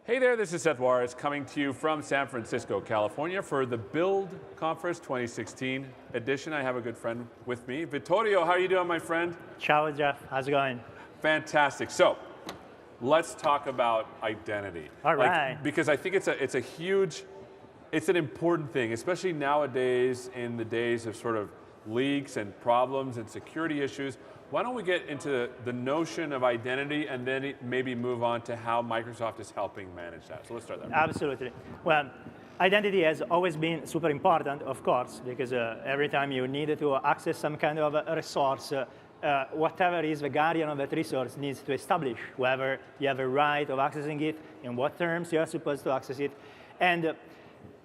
Hey there, this is Seth Juarez coming to you from San Francisco, California for the Build Conference 2016 edition. I have a good friend with me. Vittorio, how are you doing, my friend? Ciao, Jeff. How's it going? Fantastic. So, let's talk about identity. All right. Because I think it's an important thing, especially nowadays in the days of sort of leaks and problems and security issues. Why don't we get into the notion of identity and then maybe move on to how Microsoft is helping manage that. So let's start there. Absolutely. Well, identity has always been super important, of course, because every time you need to access some kind of a resource, whatever is the guardian of that resource needs to establish whether you have a right of accessing it, in what terms you are supposed to access it. And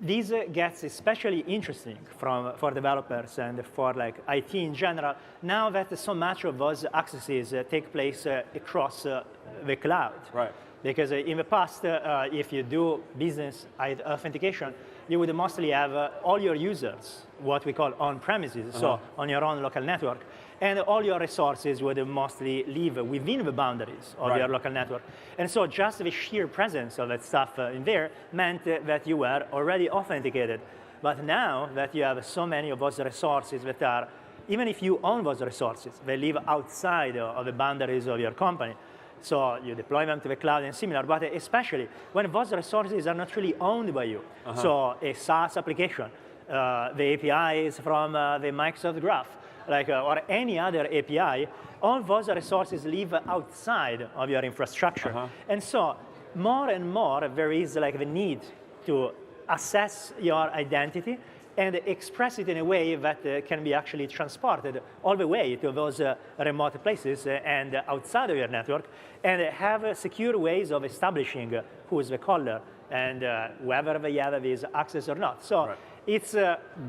this gets especially interesting for developers and for IT in general, now that so much of those accesses take place across the cloud. Right. Because in the past, if you do business authentication, you would mostly have all your users, what we call on-premises, so on your own local network, and all your resources would mostly live within the boundaries of your local network. And so just the sheer presence of that stuff in there meant that you were already authenticated. But now that you have so many of those resources that are, even if you own those resources, they live outside of the boundaries of your company. So you deploy them to the cloud and similar, but especially when those resources are not really owned by you. So a SaaS application, the APIs from the Microsoft Graph, or any other API, all those resources live outside of your infrastructure. And so more and more, there is the need to assess your identity and express it in a way that can be actually transported all the way to those remote places and outside of your network, and have secure ways of establishing who is the caller and whether they have this access or not. So it's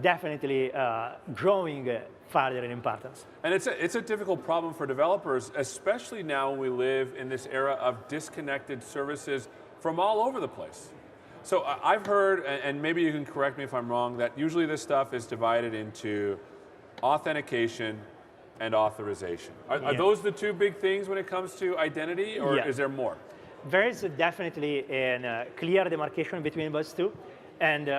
definitely growing further in importance. And it's a difficult problem for developers, especially now when we live in this era of disconnected services from all over the place. So I've heard, and maybe you can correct me if I'm wrong, that usually this stuff is divided into authentication and authorization. Are those the two big things when it comes to identity, or is there more? There is definitely a clear demarcation between those two, and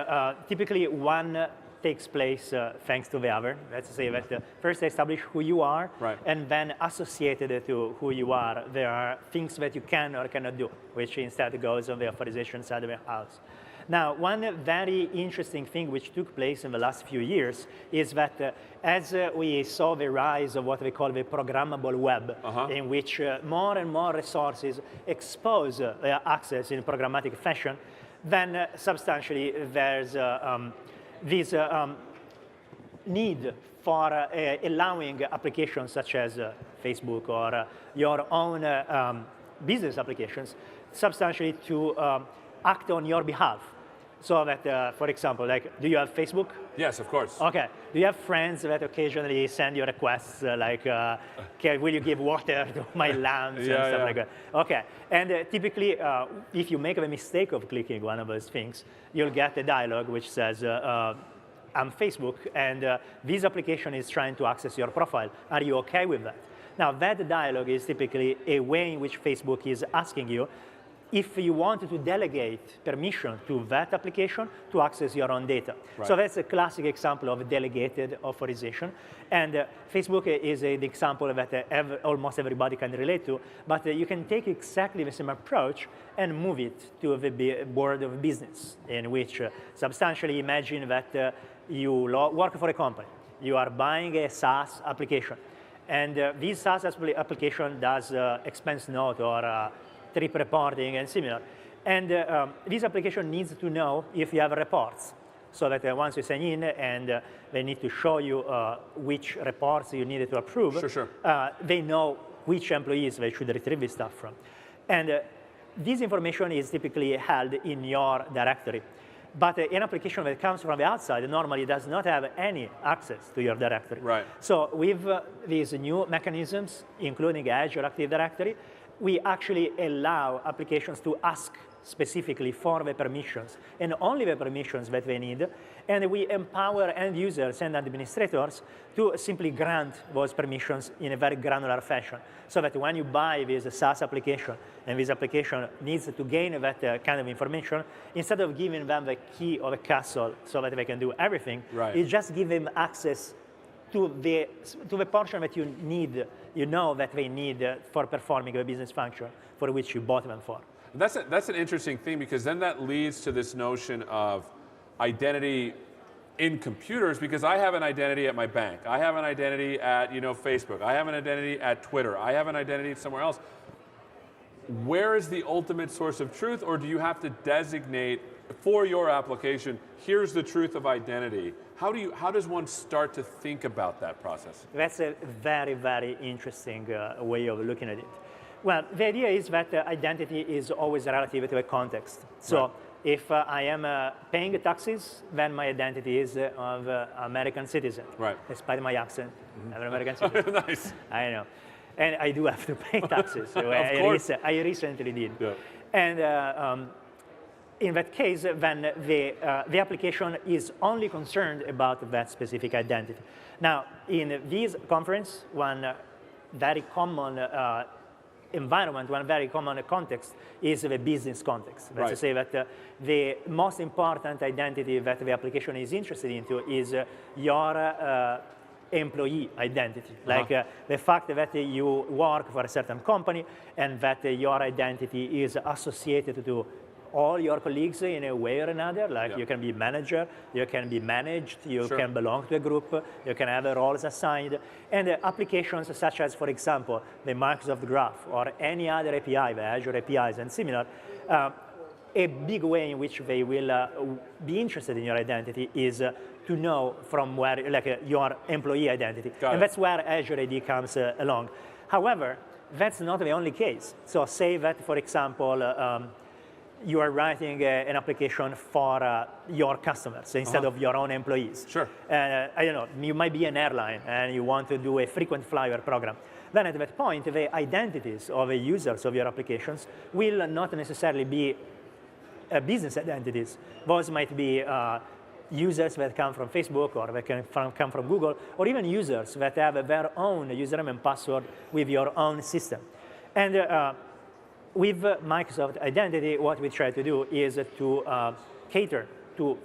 typically one takes place thanks to the other. Let's say that first establish who you are, and then associated to who you are, there are things that you can or cannot do, which instead goes on the authorization side of the house. Now, one very interesting thing which took place in the last few years is that as we saw the rise of what we call the programmable web, in which more and more resources expose their access in programmatic fashion, then substantially there's this need for allowing applications such as Facebook or your own business applications substantially to act on your behalf. So that, for example, do you have Facebook? Yes, of course. Okay. Do you have friends that occasionally send you requests okay, will you give water to my lambs and stuff like that? Okay. And typically, if you make the mistake of clicking one of those things, you'll get a dialog which says, I'm Facebook, and this application is trying to access your profile. Are you okay with that? Now, that dialog is typically a way in which Facebook is asking you if you want to delegate permission to that application to access your own data. So that's a classic example of delegated authorization. And Facebook is an example that almost everybody can relate to, but you can take exactly the same approach and move it to the board of business, in which substantially imagine that you work for a company. You are buying a SaaS application. And this SaaS application does expense note or trip reporting and similar. And this application needs to know if you have reports, so that once you sign in and they need to show you which reports you needed to approve, they know which employees they should retrieve this stuff from. And this information is typically held in your directory. But an application that comes from the outside normally does not have any access to your directory. So with these new mechanisms, including Azure Active Directory, we actually allow applications to ask specifically for the permissions and only the permissions that they need. And we empower end users and administrators to simply grant those permissions in a very granular fashion. So that when you buy this SaaS application and this application needs to gain that kind of information, instead of giving them the key of a castle so that they can do everything, you just give them access to the portion that you need, that they need for performing the business function for which you bought them for. That's an interesting thing, because then that leads to this notion of identity in computers, because I have an identity at my bank, I have an identity at Facebook, I have an identity at Twitter, I have an identity somewhere else. Where is the ultimate source of truth, or do you have to designate for your application, here's the truth of identity? How does one start to think about that process? That's a very, very interesting way of looking at it. Well, the idea is that identity is always relative to a context. So if I am paying taxes, then my identity is of American citizen, despite my accent. I'm an American citizen. Nice. I know. And I do have to pay taxes. So I recently did. Yeah. And in that case, then the application is only concerned about that specific identity. Now, in this conference, one very common environment, one very common context is the business context. That's to say that the most important identity that the application is interested into is your employee identity, like the fact that you work for a certain company and that your identity is associated to all your colleagues in a way or another, like you can be manager, you can be managed, you can belong to a group, you can have roles assigned, and applications such as, for example, the Microsoft Graph or any other API, the Azure APIs and similar, a big way in which they will be interested in your identity is to know from where, like your employee identity. And that's where Azure AD comes along. However, that's not the only case. So say that, for example, you are writing an application for your customers instead of your own employees. Sure. I don't know, you might be an airline and you want to do a frequent flyer program. Then at that point, the identities of the users of your applications will not necessarily be business identities. Those might be users that come from Facebook or that can come from Google, or even users that have their own username and password with your own system. And with Microsoft Identity, what we try to do is to cater to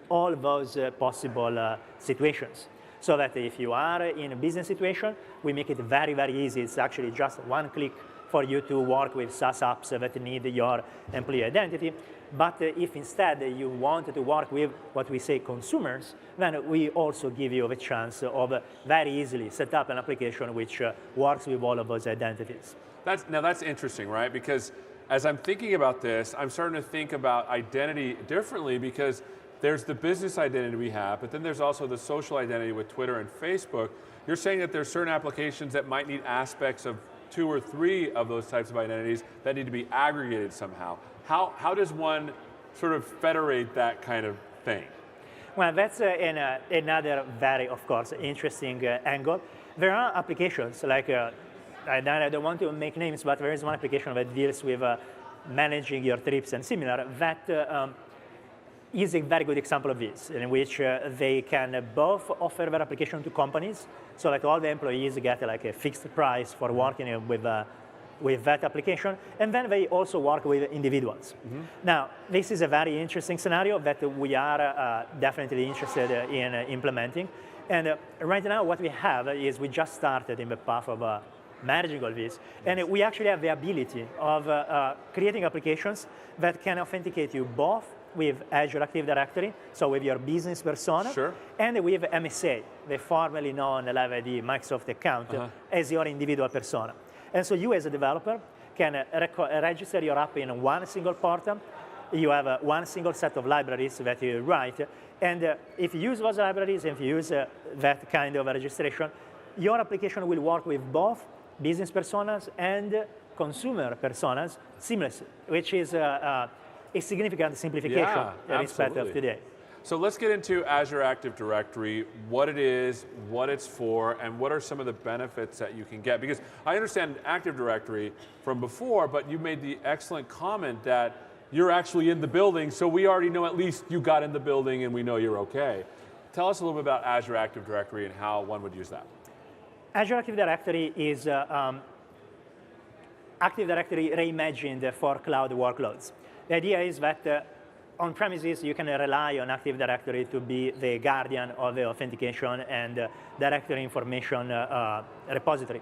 all those possible situations. So that if you are in a business situation, we make it very, very easy. It's actually just one click for you to work with SaaS apps that need your employee identity. But if instead you want to work with what we say consumers, then we also give you the chance of very easily set up an application which works with all of those identities. Now that's interesting, right? Because as I'm thinking about this, I'm starting to think about identity differently, because there's the business identity we have, but then there's also the social identity with Twitter and Facebook. You're saying that there's certain applications that might need aspects of 2 or 3 of those types of identities that need to be aggregated somehow. How does one sort of federate that kind of thing? Well, that's another very, of course, interesting angle. There are applications like I don't want to make names, but there is one application that deals with managing your trips and similar that is a very good example of this, in which they can both offer their application to companies so that all the employees get like a fixed price for working with that application, and then they also work with individuals. Now, this is a very interesting scenario that we are definitely interested in implementing. And right now, what we have is we just started in the path of managing all this, and we actually have the ability of creating applications that can authenticate you both with Azure Active Directory, so with your business persona, and with MSA, the formerly known Live ID Microsoft account, as your individual persona. And so you as a developer can register your app in one single portal. You have one single set of libraries that you write, and if you use those libraries, and if you use that kind of registration, your application will work with both business personas and consumer personas seamlessly, which is a significant simplification in respect of today. So let's get into Azure Active Directory, what it is, what it's for, and what are some of the benefits that you can get. Because I understand Active Directory from before, but you made the excellent comment that you're actually in the building, so we already know at least you got in the building and we know you're okay. Tell us a little bit about Azure Active Directory and how one would use that. Azure Active Directory is Active Directory reimagined for cloud workloads. The idea is that on premises, you can rely on Active Directory to be the guardian of the authentication and directory information repository.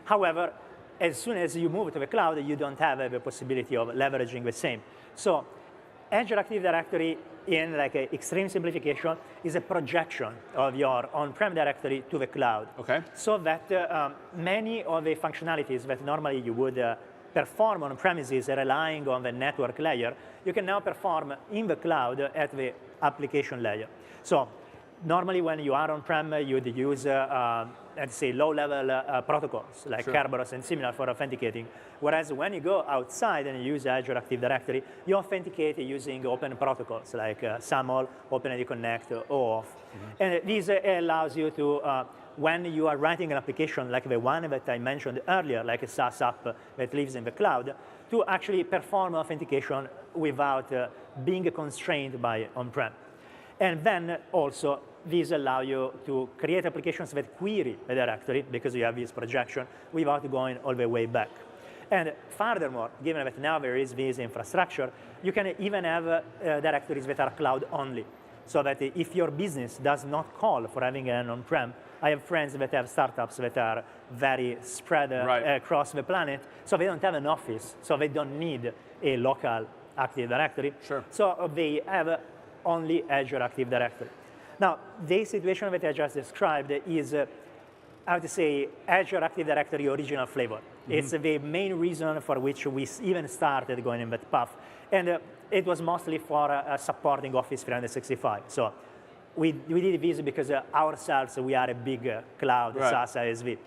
However, as soon as you move to the cloud, you don't have the possibility of leveraging the same. So Azure Active Directory, in like an extreme simplification, is a projection of your on-prem directory to the cloud. Okay. So that many of the functionalities that normally you would perform on premises relying on the network layer, you can now perform in the cloud at the application layer. So normally when you are on-prem, you'd use, let's say, low-level protocols like Kerberos and similar for authenticating. Whereas when you go outside and use Azure Active Directory, you authenticate using open protocols like SAML, OpenID Connect, OAuth. And this allows you to, when you are writing an application like the one that I mentioned earlier, like a SaaS app that lives in the cloud, to actually perform authentication without being constrained by on-prem. And then also, these allow you to create applications that query a directory because you have this projection without going all the way back. And furthermore, given that now there is this infrastructure, you can even have directories that are cloud only. So that if your business does not call for having an on-prem, I have friends that have startups that are very spread across the planet, so they don't have an office, so they don't need a local Active Directory. Sure. So they have only Azure Active Directory. Now, the situation that I just described is, I would say, Azure Active Directory original flavor. It's the main reason for which we even started going in that path. And it was mostly for supporting Office 365. So we did this because ourselves, we are a big cloud SaaS ISV.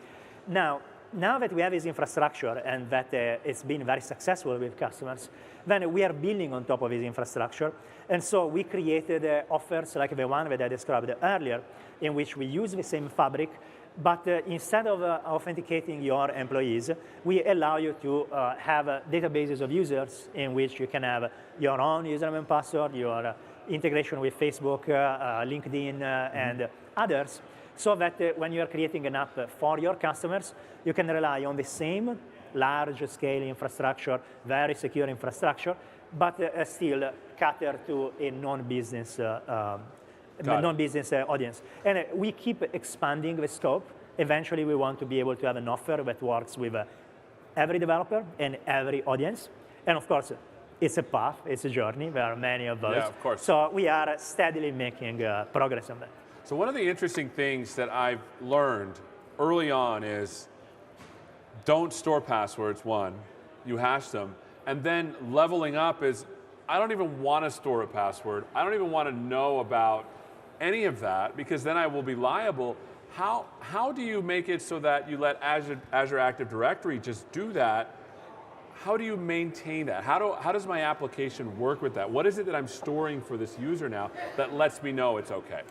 Now that we have this infrastructure and that it's been very successful with customers, then we are building on top of this infrastructure. And so we created offers like the one that I described earlier, in which we use the same fabric, but instead of authenticating your employees, we allow you to have databases of users in which you can have your own username and password, your integration with Facebook, LinkedIn, and others, so that when you are creating an app for your customers, you can rely on the same large-scale infrastructure, very secure infrastructure, but still cater to a non-business audience. And we keep expanding the scope. Eventually, we want to be able to have an offer that works with every developer and every audience. And of course, it's a path, it's a journey. There are many of those. Yeah, of course. So we are steadily making progress on that. So one of the interesting things that I've learned early on is don't store passwords, one, you hash them, and then leveling up is, I don't even want to store a password. I don't even want to know about any of that because then I will be liable. How do you make it so that you let Azure Active Directory just do that? How do you maintain that? How does my application work with that? What is it that I'm storing for this user now that lets me know it's okay?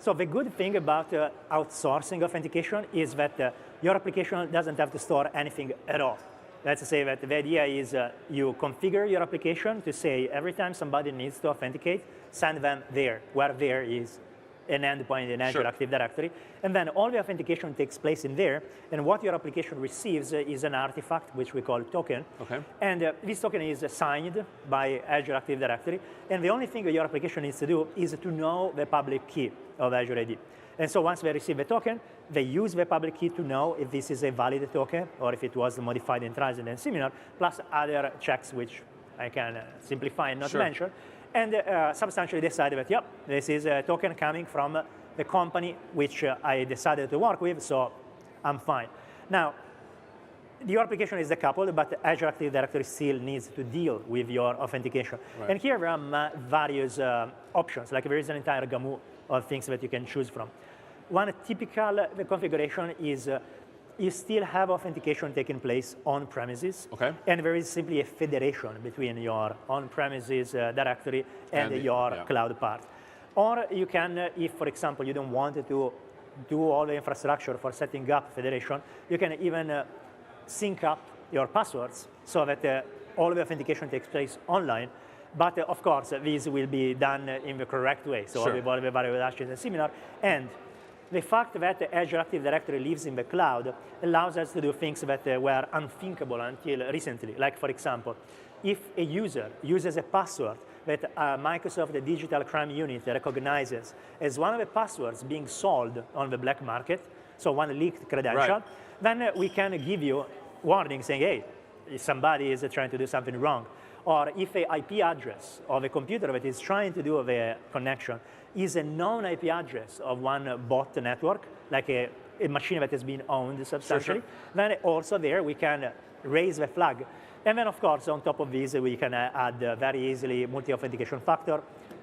So the good thing about outsourcing authentication is that your application doesn't have to store anything at all. Let's say that the idea is you configure your application to say every time somebody needs to authenticate, send them there, where there is an endpoint in Azure Active Directory. And then all the authentication takes place in there. And what your application receives is an artifact, which we call token. Okay. And this token is signed by Azure Active Directory. And the only thing that your application needs to do is to know the public key of Azure AD. And so once they receive the token, they use the public key to know if this is a valid token or if it was modified in transit and similar, plus other checks which I can simplify and not mention. And substantially decided that, yep, this is a token coming from the company which I decided to work with, so I'm fine. Now, your application is decoupled, but Azure Active Directory still needs to deal with your authentication. Right. And here there are various options, like there is an entire gamut of things that you can choose from. One typical configuration is you still have authentication taking place on premises, and there is simply a federation between your on-premises directory and your cloud part. Or you can, if, for example, you don't want to do all the infrastructure for setting up federation, you can even sync up your passwords so that all the authentication takes place online. But of course, this will be done in the correct way. So Sure. all the variable hashes and similar. And the fact that Azure Active Directory lives in the cloud allows us to do things that were unthinkable until recently. Like, for example, if a user uses a password that Microsoft Digital Crime Unit recognizes as one of the passwords being sold on the black market, so one leaked credential, Right. then we can give you warning saying, hey, somebody is trying to do something wrong. Or if the IP address of a computer that is trying to do the connection is a known IP address of one bot network, like a machine that has been owned substantially, then also there we can raise the flag. And then, of course, on top of this, we can add very easily multi-authentication factor.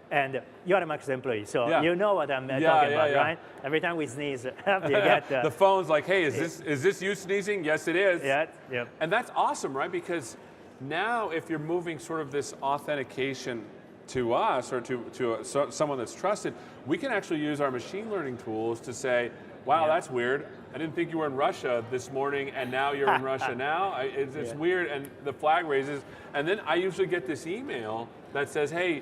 And you're a Microsoft employee, so you know what I'm talking about, right? Every time we sneeze, you get... the phone's like, hey, is this you sneezing? Yes, it is. Yeah, yeah. And that's awesome, right? Because now if you're moving sort of this authentication to us or to someone that's trusted, we can actually use our machine learning tools to say, wow, that's weird. I didn't think you were in Russia this morning, and now you're in Russia now. It's weird, and the flag raises. And then I usually get this email that says, hey,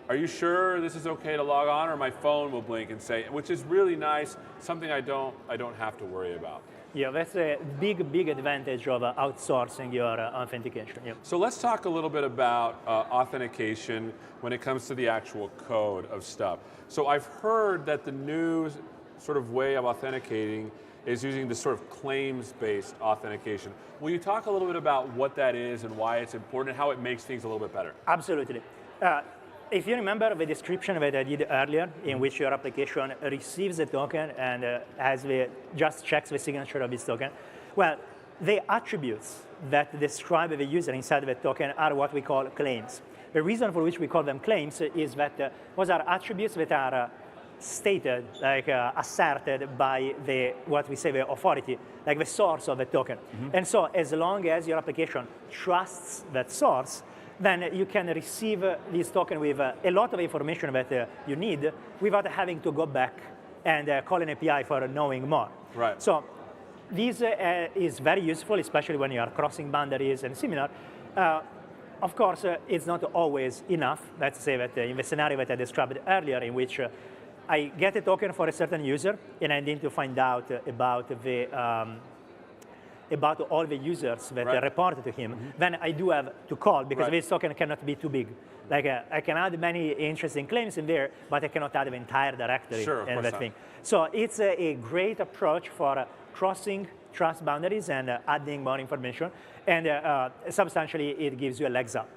are you sure this is okay to log on, or my phone will blink and say, which is really nice, something I don't have to worry about. Yeah, that's a big advantage of outsourcing your authentication. Yeah. So let's talk a little bit about authentication when it comes to the actual code of stuff. So I've heard that the new sort of way of authenticating is using this sort of claims-based authentication. Will you talk a little bit about what that is and why it's important and how it makes things a little bit better? Absolutely. If you remember the description that I did earlier, in which your application receives a token and just checks the signature of this token, well, the attributes that describe the user inside the token are what we call claims. The reason for which we call them claims is that those are attributes that are stated, like asserted by what we say the authority, like the source of the token. Mm-hmm. And so as long as your application trusts that source, then you can receive this token with a lot of information that you need without having to go back and call an API for knowing more. Right. So this is very useful, especially when you are crossing boundaries and similar. Of course, it's not always enough. Let's say that in the scenario that I described earlier, in which I get a token for a certain user, and I need to find out about all the users that are reported to him, then I do have to call, because this token cannot be too big. Like I can add many interesting claims in there, but I cannot add the entire directory and that thing. So it's a great approach for crossing trust boundaries and adding more information, and substantially it gives you a legs up.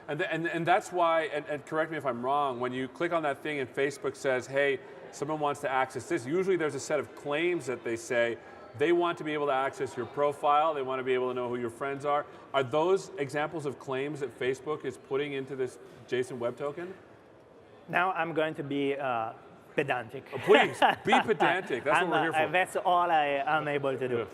And that's why, and correct me if I'm wrong, when you click on that thing and Facebook says, hey, someone wants to access this, usually there's a set of claims that they say, they want to be able to access your profile, they want to be able to know who your friends are. Are those examples of claims that Facebook is putting into this JSON Web Token? Now I'm going to be pedantic. Oh, please, be pedantic, that's what we're here for. That's all I am able to do.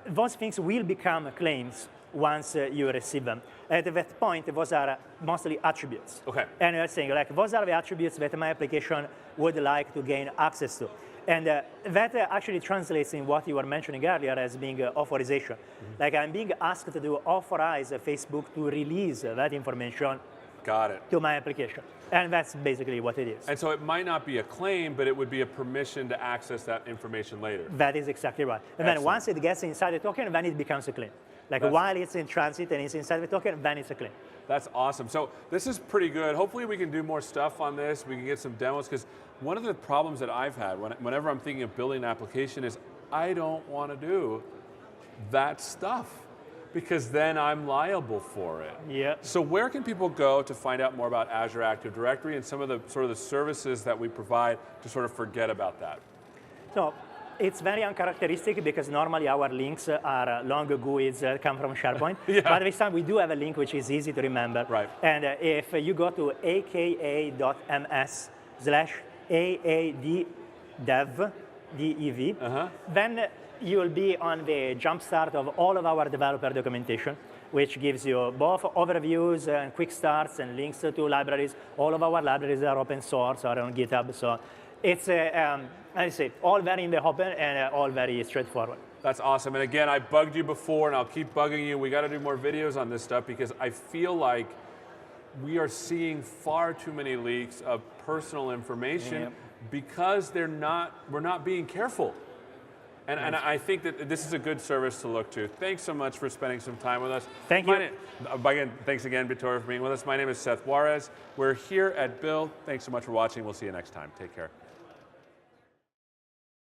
Those things will become claims once you receive them. At that point, those are mostly attributes. Okay. And you're saying, like, those are the attributes that my application would like to gain access to. And that actually translates in what you were mentioning earlier as being authorization. Mm-hmm. Like, I'm being asked to authorize Facebook to release that information to my application. And that's basically what it is. And so it might not be a claim, but it would be a permission to access that information later. That is exactly right. And then once it gets inside the token, then it becomes a claim. Like while it's in transit and it's inside the token, then it's a claim. That's awesome. So this is pretty good. Hopefully we can do more stuff on this. We can get some demos, because one of the problems that I've had whenever I'm thinking of building an application is I don't want to do that stuff, because then I'm liable for it. Yeah. So where can people go to find out more about Azure Active Directory and some of the sort of the services that we provide to sort of forget about that? So it's very uncharacteristic, because normally our links are long GUIs that come from SharePoint. But this time we do have a link which is easy to remember. Right. And if you go to aka.ms/aaddev, then you will be on the jumpstart of all of our developer documentation. which gives you both overviews and quick starts and links to libraries. All of our libraries are open source or on GitHub. So it's, I say, all very in the open and all very straightforward. That's awesome. And again, I bugged you before, and I'll keep bugging you. We got to do more videos on this stuff because I feel like we are seeing far too many leaks of personal information because we're not being careful. And I think that this is a good service to look to. Thanks so much for spending some time with us. Thank you. Again, thanks again, Vittorio, for being with us. My name is Seth Juarez. We're here at Build. Thanks so much for watching. We'll see you next time. Take care.